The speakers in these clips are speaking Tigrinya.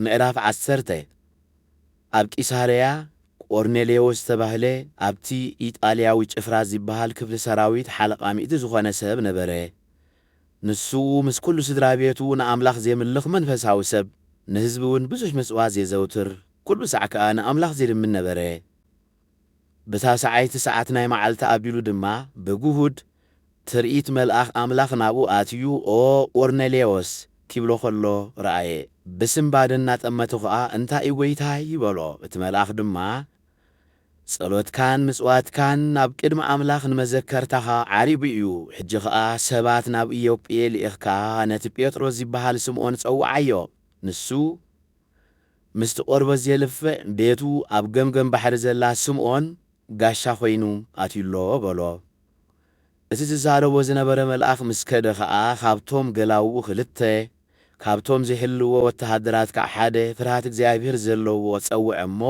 ምዕራፍ 10 ኣብ ቂሳርያ ቆርኔሌዎስ ተባህለ ኣብቲ ኢጣልያዊ ጭፍራ ዝበሃል ክፍሊ ሰራዊት ሓለቓ ሚእቲ ዝኾነ ሰብ ነበረ። ንሱ ምስ ኩሉ ስድራ ቤቱ ንኣምላኽ ዘየምልኽ መንፈሳዊ ሰብ ንህዝቢ እውን ብዙሕ ምጽዋት ዘየዘውትር ኩሉ ሰዕ ከዓ ንኣምላኽ ዘልምን ነበረ። በታ ሰዓይቲ ሰዓት ናይ መዓልቲ ኣቢሉ ድማ ብጉሁድ ትርኢት መልኣኽ ኣምላኽ ናብኡ ኣትዩ ኦ ቆርኔሌዎስ ኪብሎ ኸሎ ረኣየ። ብስምባድ እናጠመቱ ኸዓ እንታይ ጐይታይ ይበሎ። እቲ መልኣኽ ድማ ጸሎትካን ምጽዋትካን ናብ ቅድሚ ኣምላኽ ንመዘከርታኻ ዓሪቡ እዩ። ሕጂ ኸዓ ሰባት ናብ ኢዮጴ ልኢኽካ ነቲ ጴጥሮስ ዝበሃል ስምዖን ጸውዓዮ። ንሱ ምስቲ ቆርበት ዘየልፍዕ ቤቱ ኣብ ገምገም ባሕሪ ዘላ ስምዖን ጋሻ ኾይኑ ኣትዩሎ በሎ። እቲ ዝዛረቦ ዝነበረ መልኣኽ ምስ ከደ ኸዓ ካብቶም ገላውኡ ክልተ ካብቶም ዘይሕልዎ ወተሃደራት ከዓ ሓደ ፍርሃት እግዚኣብሔር ዘለዎ ጸውዐ እሞ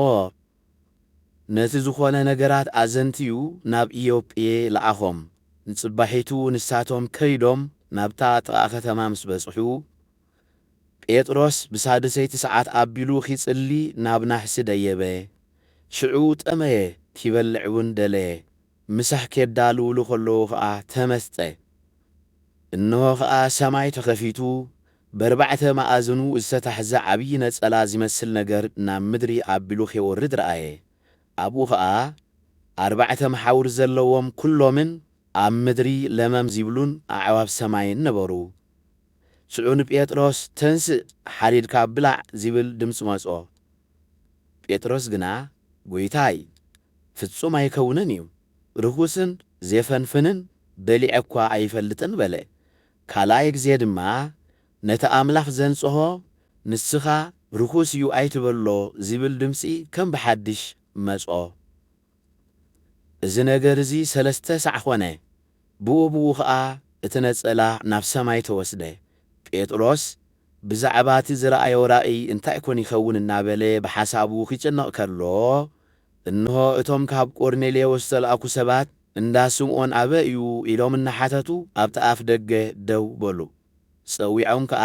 ነቲ ዝኾነ ነገራት ኣዘንትዩ ናብ ኢዮጴ ለኣኾም። ንጽባሒቱ ንሳቶም ከይዶም ናብታ ጥቓ ከተማ ምስ በጽሑ ጴጥሮስ ብሳድሰይቲ ሰዓት ኣቢሉ ኺጽሊ ናብ ናሕሲ ደየበ። ሽዑ ጠመየ ኪበልዕ እውን ደለየ። ምሳሕ ኬዳልውሉ ኸለዉ ኸዓ ተመስጠ። እንሆ ኸዓ ሰማይ ተኸፊቱ በርባዕተ ማኣዝኑ ዝተታሕዘ ዓብዪ ነጸላ ዝመስል ነገር ናብ ምድሪ ኣቢሉ ኸይወርድ ረአየ። ኣብኡ ኸዓ 4 መሓውር ዘለዎም ኩሎምን ኣብ ምድሪ ለመም ዚብሉን ኣዕዋፍ ሰማይን ነበሩ። ሽዑ ንጴጥሮስ ተንስእ ሓዲድካ ብላዕ ዚብል ድምፂ መጾ። ጴጥሮስ ግና ጐይታይ ፍጹም ኣይከውንን እዩ፣ ርኩስን ዘየፈንፍንን በሊዐ እኳ ኣይፈልጥን በለ። ካልኣይ ግዜ ድማ ነቲ ኣምላኽ ዘንጽሖ ንስኻ ርኩስ እዩ ኣይትበሎ ዚብል ድምፂ ከም ብሓድሽ መጾ። እዚ ነገር እዚ 3 ሰዕ ኾነ። ብኡብኡ ኸዓ እቲ ነጸላ ናብ ሰማይ ተወስደ። ጴጥሮስ ብዛዕባ እቲ ዝረኣዮ ራእይ እንታይ ኮን ይኸውን እናበለ ብሓሳቡ ኺጭነቕ ከሎ እንሆ እቶም ካብ ቆርኔሌዎስ ዝተልኣኩ ሰባት እንዳ ስምዖን ኣበ እዩ ኢሎም እናሓተቱ ኣብቲ ኣፍ ደገ ደው በሉ። ጸዊዖም ከዓ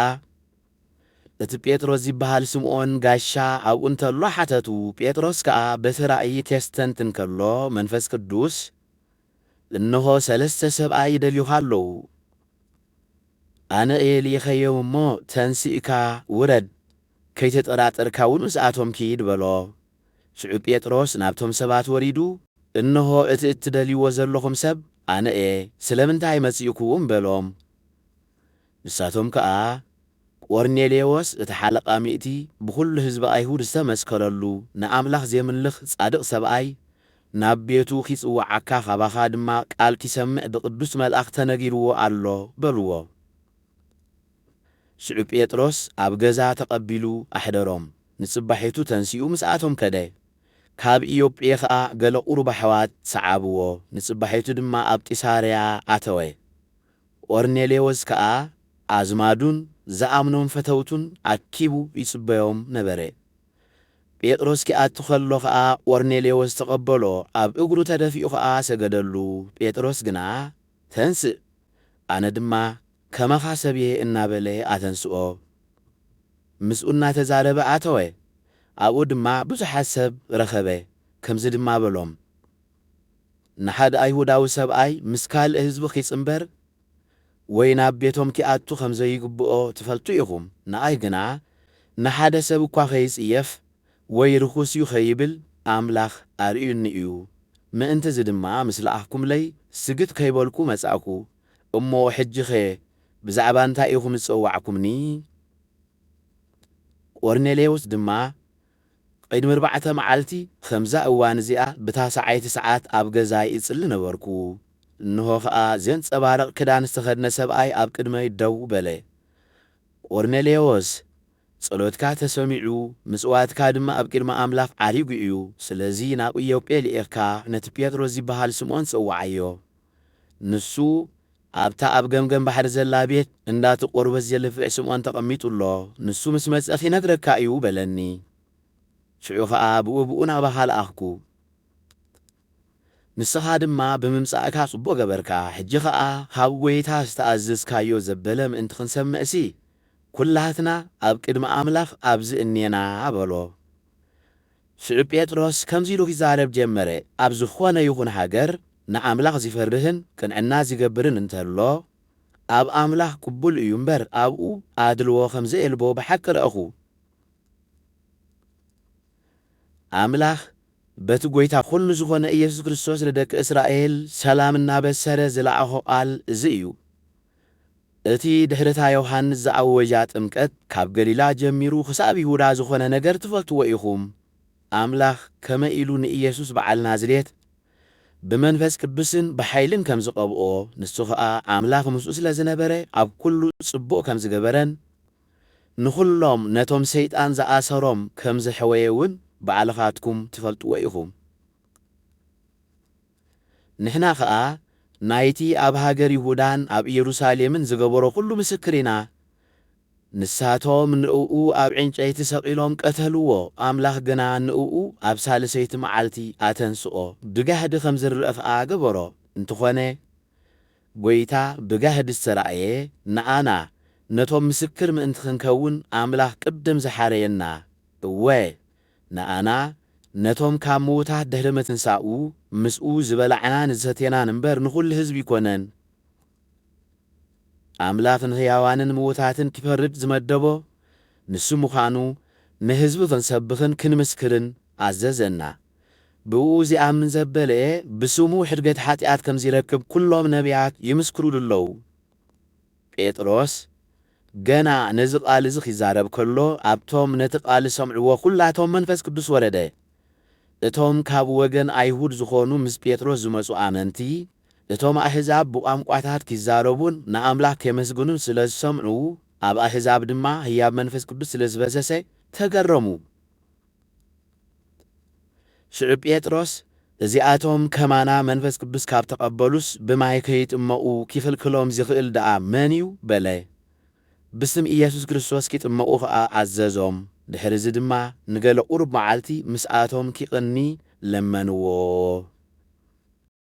እቲ ጴጥሮስ ዝበሃል ስምዖን ጋሻ ኣብኡ እንተሎ ሓተቱ። ጴጥሮስ ከዓ በቲ ራእይ ከስተንትን ከሎ መንፈስ ቅዱስ እንሆ 3 ሰብኣይ ይደልዩኻ ኣለዉ፣ ኣነ እየ ልኢኸዮም እሞ ተንሲእካ ውረድ ከይተጠራጠርካ እውን ምስኣቶም ኪድ በሎ። ሽዑ ጴጥሮስ ናብቶም ሰባት ወሪዱ እንሆ እቲ እትደልይዎ ዘለኹም ሰብ ኣነ እየ፣ ስለምንታይ መጺእኩም በሎም። ንሳቶም ከዓ ቆርኔሌዎስ እቲ ሓለቓ ሚእቲ ብኹሉ ህዝቢ ኣይሁድ ዝተመስከረሉ ንኣምላኽ ዘየምልኽ ጻድቕ ሰብኣይ ናብ ቤቱ ኺጽዋዓካ ኻባኻ ድማ ቃል ኪሰምዕ ብቅዱስ መልኣኽ ተነጊርዎ ኣሎ በልዎ። ሽዑ ጴጥሮስ ኣብ ገዛ ተቐቢሉ ኣሕደሮም። ንጽባሒቱ ተንሲኡ ምስኣቶም ከደ። ካብ ኢዮጴ ኸዓ ገለ ቁሩብ ኣሕዋት ሰዓብዎ። ንጽባሒቱ ድማ ኣብ ቂሳርያ ኣተወ። ቆርኔሌዎስ ከዓ ኣዝማዱን ዝኣምኖም ፈተውቱን ኣኪቡ ይጽበዮም ነበረ። ጴጥሮስ ኪኣቱ ኸሎ ኸዓ ቆርኔሌዎስ ተቐበሎ። ኣብ እግሩ ተደፊኡ ኸዓ ሰገደሉ። ጴጥሮስ ግና ተንስእ ኣነ ድማ ከመኻ ሰብየ እናበለ ኣተንስኦ። ምስኡ እናተዛረበ ኣተወ። ኣብኡ ድማ ብዙሓት ሰብ ረኸበ። ከምዚ ድማ በሎም፣ ንሓደ ኣይሁዳዊ ሰብኣይ ምስ ካልእ ህዝቢ ኺጽምበር ወይ ናብ ቤቶም ኪኣቱ ከም ዘይግብኦ ትፈልጡ ኢኹም። ንኣይ ግና ንሓደ ሰብ እኳ ኸይጽየፍ ወይ ርኩስ እዩ ኸይብል ኣምላኽ ኣርዩኒ እዩ። ምእንቲ እዚ ድማ ምስ ለኣኽኩምለይ ስግድ ከይበልኩ መጻእኩ። እሞ ሕጂ ኸ ብዛዕባ እንታይ ኢኹም ዝጸዋዕኩምኒ? ቆርኔሌዎስ ድማ ቅድሚ 4 መዓልቲ ከምዛ እዋን እዚኣ ብታ ሰዓይቲ ሰዓት ኣብ ገዛይ ይጽሊ ነበርኩ። እንሆ ኸዓ ዘንጸባረቕ ክዳን ዝተኸድነ ሰብኣይ ኣብ ቅድመይ ደው በለ። ቆርኔሌዎስ ጸሎትካ ተሰሚዑ ምጽዋትካ ድማ ኣብ ቅድሚ ኣምላኽ ዓሪጉ እዩ። ስለዚ ናብ ኢዮጴ ልኢኽካ ነቲ ጴጥሮስ ዝበሃል ስምዖን ጽዋዓዮ። ንሱ ኣብታ ኣብ ገምገም ባሕሪ ዘላ ቤት እንዳቲ ቆርበት ዘየልፍዕ ስምዖን ተቐሚጡሎ። ንሱ ምስ መጽእ ኺነግረካ እዩ በለኒ። ሽዑ ኸዓ ብኡብኡ ናባኻ ለኣኽኩ። ንስኻ ድማ ብምምጻእካ ጽቡቕ ገበርካ። ሕጂ ኸዓ ካብ ጐይታ ዝተኣዘዝካዮ ዘበለ ምእንቲ ክንሰምዕሲ ኩላትና ኣብ ቅድሚ ኣምላኽ ኣብዚ እኔና በሎ። ሽዑ ጴጥሮስ ከምዚ ኢሉ ክዛረብ ጀመረ። ኣብ ዝኾነ ይኹን ሃገር ንኣምላኽ ዝፈርህን ቅንዕና ዝገብርን እንተሎ ኣብ ኣምላኽ ቅቡል እዩ እምበር ኣብኡ ኣድልዎ ከም ዘየልቦ ብሓቂ ረአኹ። ኣምላኽ በቲ ጐይታ ኩሉ ዝኾነ ኢየሱስ ክርስቶስ ንደቂ እስራኤል ሰላም እናበሰረ ዝለኣኾ ቃል እዚ እዩ። እቲ ድሕርታ ዮሃንስ ዝኣወጃ ጥምቀት ካብ ገሊላ ጀሚሩ ክሳብ ይሁዳ ዝኾነ ነገር ትፈልጥዎ ኢኹም። ኣምላኽ ከመይ ኢሉ ንኢየሱስ በዓል ናዝሬት ብመንፈስ ቅዱስን ብሓይልን ከም ዝቐብኦ ንሱ ኸዓ ኣምላኽ ምስኡ ስለ ዝነበረ ኣብ ኩሉ ጽቡቕ ከም ዝገበረን ንኹሎም ነቶም ሰይጣን ዝኣሰሮም ከም ዘሕወየ እውን ባዕልኻትኩም ትፈልጥዎ ኢኹም። ንሕና ኸዓ ናይቲ ኣብ ሃገር ይሁዳን ኣብ ኢየሩሳሌምን ዝገበሮ ኩሉ ምስክር ኢና። ንሳቶም ንእኡ ኣብ ዕንጨይቲ ሰቒሎም ቀተልዎ። ኣምላኽ ግና ንእኡ ኣብ ሳልሰይቲ መዓልቲ ኣተንስኦ። ብጋህዲ ከም ዝርአ ኸዓ ገበሮ። እንተኾነ ጐይታ ብጋህዲ ዝተረእየ ንኣና ነቶም ምስክር ምእንቲ ክንከውን ኣምላኽ ቅድም ዝሓረየና እወ ንኣና ነቶም ካብ ምዉታት ድሕሪ ምትንሳኡ ምስኡ ዝበላዕናን ዝሰትየናን እምበር ንኹሉ ህዝቢ ይኮነን። ኣምላኽ ንሕያዋንን ምዉታትን ክፈርድ ዝመደቦ ንሱ ምዃኑ ንህዝቢ ክንሰብኽን ክንምስክርን ኣዘዘና። ብኡ ዝኣምን ዘበለ ብስሙ ሕድገት ኃጢአት ከም ዝረክብ ኩሎም ነቢያት ይምስክሩሉ ኣለዉ። ጴጥሮስ ገና ነዚ ቃል እዚ ኺዛረብ ከሎ ኣብቶም ነቲ ቃል ሰምዕዎ ኩላቶም መንፈስ ቅዱስ ወረደ። እቶም ካብ ወገን ኣይሁድ ዝኾኑ ምስ ጴጥሮስ ዝመጹ ኣመንቲ እቶም ኣሕዛብ ብቋንቋታት ኪዛረቡን ንኣምላኽ ከመስግኑን ስለ ዝሰምዑ ኣብ ኣሕዛብ ድማ ህያብ መንፈስ ቅዱስ ስለ ዝበሰሰ ተገረሙ። ሽዑ ጴጥሮስ እዚኣቶም ከማና መንፈስ ቅዱስ ካብ ተቐበሉስ ብማይ ከይጥመቑ ኪኽልክሎም ዝኽእል ደኣ መን እዩ በለ። ብስም ኢየሱስ ክርስቶስ ኪጥመቑ ኸዓ ኣዘዞም። ድሕሪ እዚ ድማ ንገለ ቁሩብ መዓልቲ ምስኣቶም ኪቕኒ ለመንዎ።